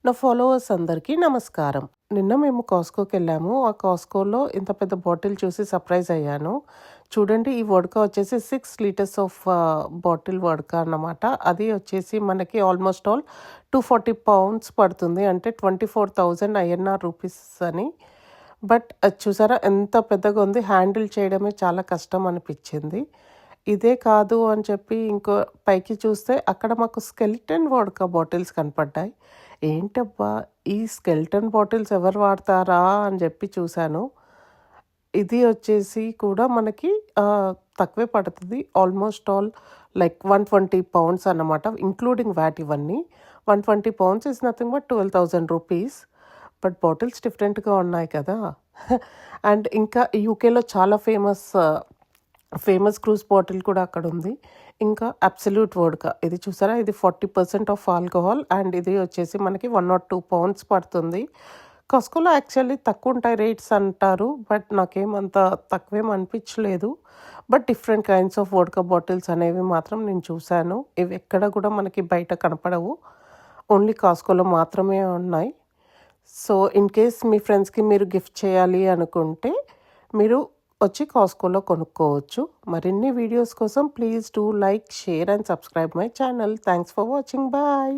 నా ఫాలోవర్స్ అందరికీ నమస్కారం. నిన్న మేము కాస్కోకెళ్ళాము. ఆ కాస్కోలో ఇంత పెద్ద బాటిల్ చూసి సర్ప్రైజ్ అయ్యాను. చూడండి, ఈ వోడ్కా వచ్చేసి 6 లీటర్స్ ఆఫ్ బాటిల్ వోడ్కా అన్నమాట. అది వచ్చేసి మనకి ఆల్మోస్ట్ ఆల్ 240 పౌండ్స్ పడుతుంది. అంటే 24,000 ఐఎన్ఆర్ రూపీస్ అని. బట్ అది చూసారా ఎంత పెద్దగా ఉంది. హ్యాండిల్ చేయడమే చాలా కష్టం అనిపించింది. ఇదే కాదు అని చెప్పి ఇంకో పైకి చూస్తే అక్కడ మాకు స్కెలిటన్ వోడ్కా బాటిల్స్ కనపడ్డాయి. ఏంటబ్బా, ఈ స్కెలిటన్ బాటిల్స్ ఎవరు వాడతారా అని చెప్పి చూశాను. ఇది వచ్చేసి కూడా మనకి తక్కువే పడుతుంది. ఆల్మోస్ట్ ఆల్ లైక్ 120 పౌండ్స్ అన్నమాట, ఇంక్లూడింగ్ వ్యాట్. ఇవన్నీ 120 pounds is nothing but 12,000 rupees. But bottles డిఫరెంట్గా ఉన్నాయి కదా. అండ్ ఇంకా యూకేలో చాలా ఫేమస్ క్రూజ్ బాటిల్ కూడా అక్కడ ఉంది. ఇంకా అబ్సల్యూట్ వోడ్కా, ఇది చూసారా, ఇది 40% ఆఫ్ ఆల్కహాల్ అండ్ ఇది వచ్చేసి మనకి 102 పౌండ్స్ పడుతుంది. కాస్కోలో యాక్చువల్లీ తక్కువ ఉంటాయి రేట్స్ అంటారు, బట్ నాకేమంత తక్కువేం అనిపించలేదు. But different kinds of vodka bottles అనేవి మాత్రం నేను చూశాను. ఇవి ఎక్కడ కూడా మనకి బయట కనపడవు, ఓన్లీ కాస్కోలో మాత్రమే ఉన్నాయి. సో ఇన్ కేస్ మీ ఫ్రెండ్స్కి మీరు గిఫ్ట్ చేయాలి అనుకుంటే మీరు వచ్చి కాస్కోలో కొనుక్కోవచ్చు. మరిన్ని వీడియోస్ కోసం please do like, share and subscribe my channel. Thanks for watching. Bye.